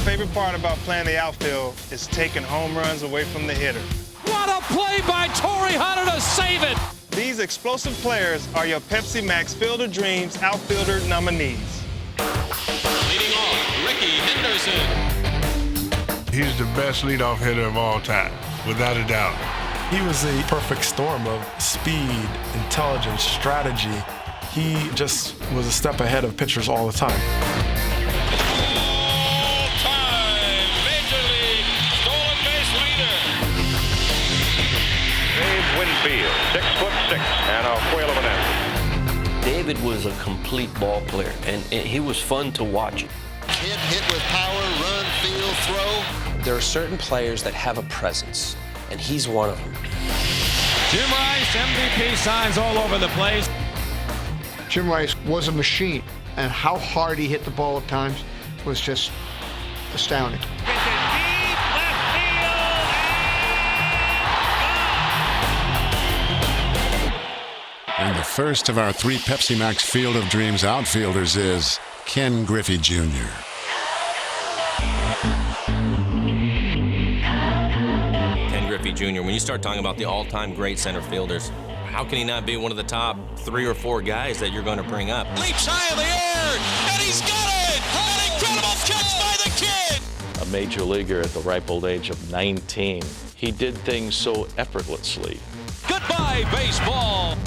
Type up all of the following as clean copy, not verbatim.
favorite part about playing the outfield is taking home runs away from the hitter. What a play by Torrey Hunter to save it! These explosive players are your Pepsi Max Field of Dreams outfielder nominees. Leading off, Ricky Henderson. He's the best leadoff hitter of all time, without a doubt. He was a perfect storm of speed, intelligence, strategy. He just was a step ahead of pitchers all the time. All-time Major League stolen base leader. Dave Winfield, 6'6", and a whale of an end. David was a complete ball player, and he was fun to watch. Hit with power, run, field, throw. There are certain players that have a presence, and he's one of them. Jim Rice, MVP signs all over the place. Jim Rice was a machine, and how hard he hit the ball at times was just astounding. And the first of our 3 Pepsi Max Field of Dreams outfielders is Ken Griffey Jr. Ken Griffey Jr., when you start talking about the all-time great center fielders, how can he not be one of the top 3 or 4 guys that you're going to bring up? Leaps high in the air, and he's got it! An incredible catch by the kid! A major leaguer at the ripe old age of 19. He did things so effortlessly. Goodbye, baseball!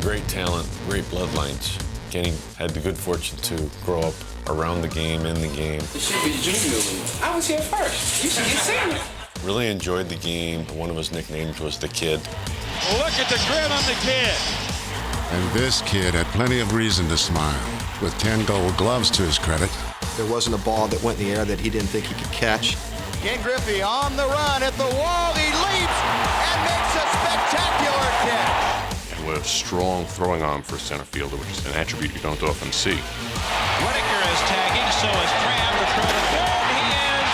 Great talent, great bloodlines. Kenny had the good fortune to grow up around the game, in the game. It should be junior league. I was here first. You should get senior. Really enjoyed the game. One of his nicknames was the Kid. Look at the grin on the kid. And this kid had plenty of reason to smile. With 10 gold gloves to his credit. There wasn't a ball that went in the air that he didn't think he could catch. Ken Griffey on the run at the wall. He leaps and makes a spectacular catch. And with a strong throwing arm for a center fielder, which is an attribute you don't often see. Whitaker is tagging, so is Tram to throw to third. He is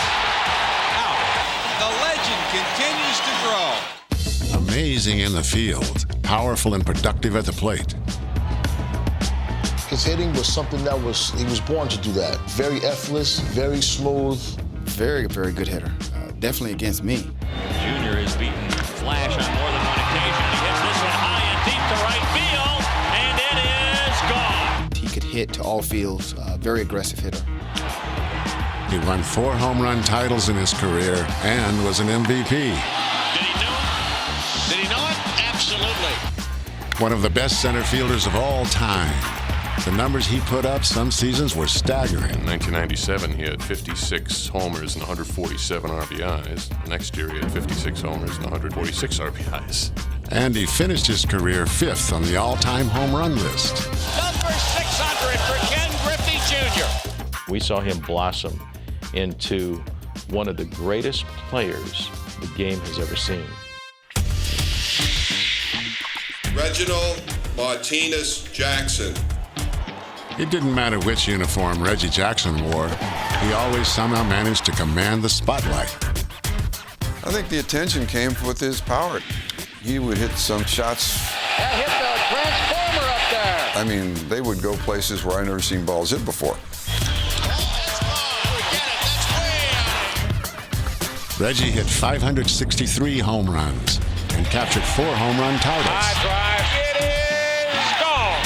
out. The legend continues to grow. Amazing in the field, powerful and productive at the plate. His hitting was something that he was born to do that. Very effortless, very smooth. Very, very good hitter. Definitely against me. Junior is beaten Flash on more than one occasion. He hits this one high and deep to right field, and it is gone. He could hit to all fields. Very aggressive hitter. He won 4 home run titles in his career and was an MVP. Did he know it? Absolutely. One of the best center fielders of all time. The numbers he put up some seasons were staggering. In 1997, he had 56 homers and 147 RBIs. The next year, he had 56 homers and 146 RBIs. And he finished his career 5th on the all-time home run list. Number 600 for Ken Griffey Jr. We saw him blossom into one of the greatest players the game has ever seen. Reginald Martinez Jackson. It didn't matter which uniform Reggie Jackson wore. He always somehow managed to command the spotlight. I think the attention came with his power. He would hit some shots. That hit the transformer up there. I mean, they would go places where I've never seen balls hit before. Reggie hit 563 home runs and captured 4 home run titles. High drive, it is gone.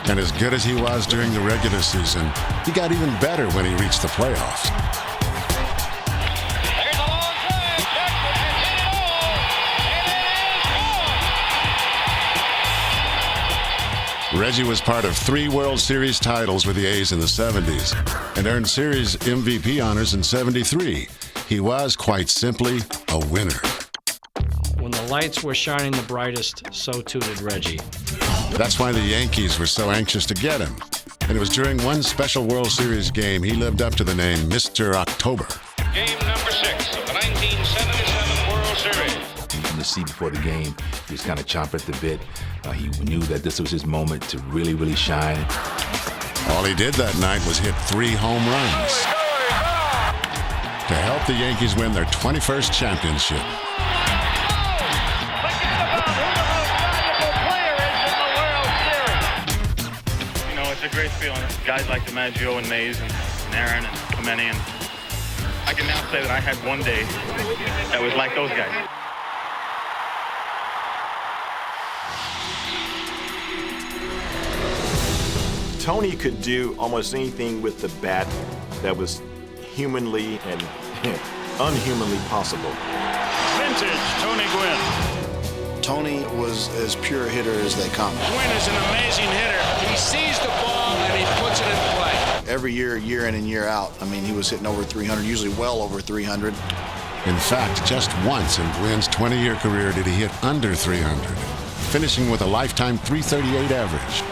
And as good as he was during the regular season, he got even better when he reached the playoffs. Here's a long play. Jackson has hit it all, and it is gone. Reggie was part of 3 World Series titles with the A's in the 70s and earned Series MVP honors in 73. He was, quite simply, a winner. When the lights were shining the brightest, so too did Reggie. That's why the Yankees were so anxious to get him. And it was during one special World Series game he lived up to the name Mr. October. Game number 6 of the 1977 World Series. You can see before the game, he was kind of chomping at the bit. He knew that this was his moment to really, really shine. All he did that night was hit 3 home runs to help the Yankees win their 21st championship. It's a great feeling. Guys like DiMaggio and Mays and Aaron and Clemente and I can now say that I had one day that was like those guys. Tony could do almost anything with the bat that was humanly and unhumanly possible. Vintage Tony Gwynn. Tony was as pure a hitter as they come. Gwynn is an amazing hitter. He sees the ball and he puts it in play. Every year in and year out, I mean, he was hitting over 300, usually well over 300. In fact, just once in Gwynn's 20-year career did he hit under 300, finishing with a lifetime .338 average.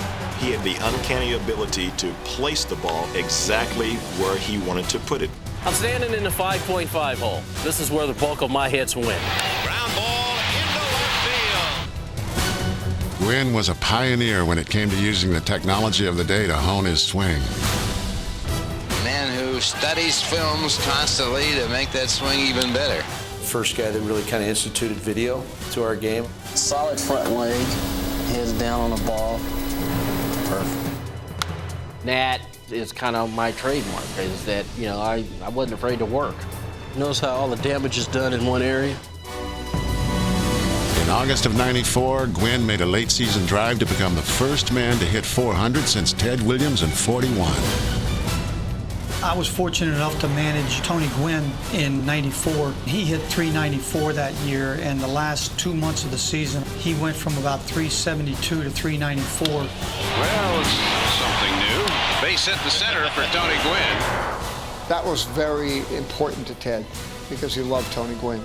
He had the uncanny ability to place the ball exactly where he wanted to put it. I'm standing in the 5.5 hole. This is where the bulk of my hits went. Ground ball into left field. Gwynn was a pioneer when it came to using the technology of the day to hone his swing. Man who studies films constantly to make that swing even better. First guy that really kind of instituted video to our game. Solid front leg, heads down on the ball. Perfect. That is kind of my trademark, is that, you know, I wasn't afraid to work. Notice how all the damage is done in one area? In August of '94, Gwynn made a late-season drive to become the first man to hit 400 since Ted Williams in '41. I was fortunate enough to manage Tony Gwynn in '94. He hit .394 that year, and the last 2 months of the season, he went from about .372 to .394. Well, it's something new. Base hit the center for Tony Gwynn. That was very important to Ted because he loved Tony Gwynn.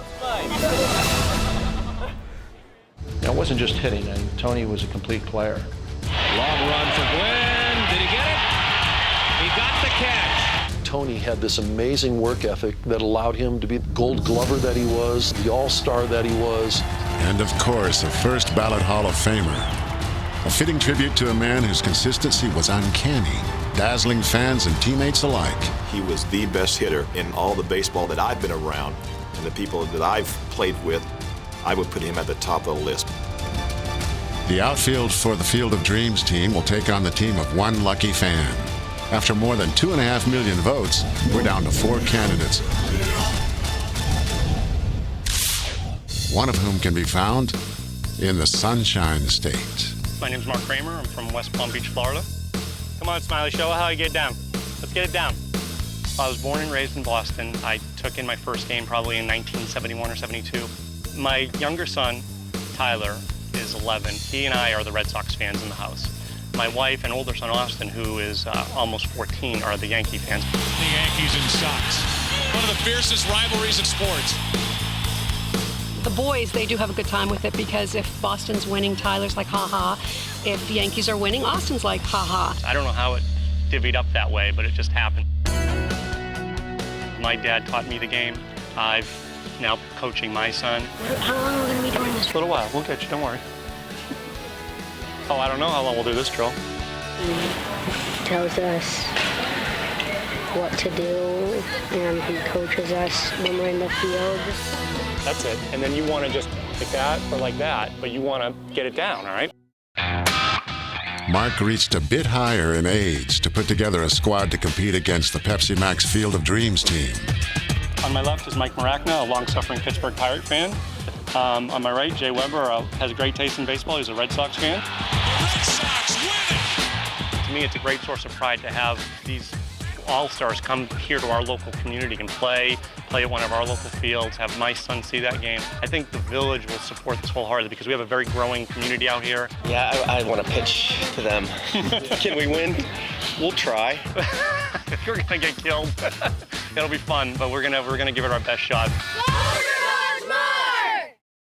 It wasn't just hitting, and Tony was a complete player. Long run for Gwynn. Did he get it? He got the catch. Tony had this amazing work ethic that allowed him to be the Gold Glover that he was, the All-Star that he was. And of course, a first ballot Hall of Famer. A fitting tribute to a man whose consistency was uncanny, dazzling fans and teammates alike. He was the best hitter in all the baseball that I've been around, and the people that I've played with, I would put him at the top of the list. The outfield for the Field of Dreams team will take on the team of one lucky fan. After more than 2.5 million votes, we're down to 4 candidates, one of whom can be found in the Sunshine State. My name's Mark Kramer. I'm from West Palm Beach, Florida. Come on, Smiley, show how you get down. Let's get it down. I was born and raised in Boston. I took in my first game probably in 1971 or 72. My younger son, Tyler, is 11. He and I are the Red Sox fans in the house. My wife and older son, Austin, who is almost 14, are the Yankee fans. The Yankees and Sox. One of the fiercest rivalries in sports. The boys, they do have a good time with it because if Boston's winning, Tyler's like, ha-ha. If the Yankees are winning, Austin's like, ha-ha. I don't know how it divvied up that way, but it just happened. My dad taught me the game. I've now coaching my son. How long are we going to be doing this? A little while. We'll get you. Don't worry. Oh, I don't know how long we'll do this drill. He tells us what to do, and he coaches us when we're in the field. That's it. And then you want to just like that or like that, but you want to get it down, all right? Mark reached a bit higher in age to put together a squad to compete against the Pepsi Max Field of Dreams team. On my left is Mike Maracna, a long-suffering Pittsburgh Pirate fan. On my right, Jay Weber has a great taste in baseball. He's a Red Sox fan. Red Sox win! To me, it's a great source of pride to have these all-stars come here to our local community and play at one of our local fields, have my son see that game. I think the village will support this wholeheartedly because we have a very growing community out here. Yeah, I want to pitch to them. Can we win? We'll try. We're gonna get killed. It'll be fun, but we're gonna give it our best shot.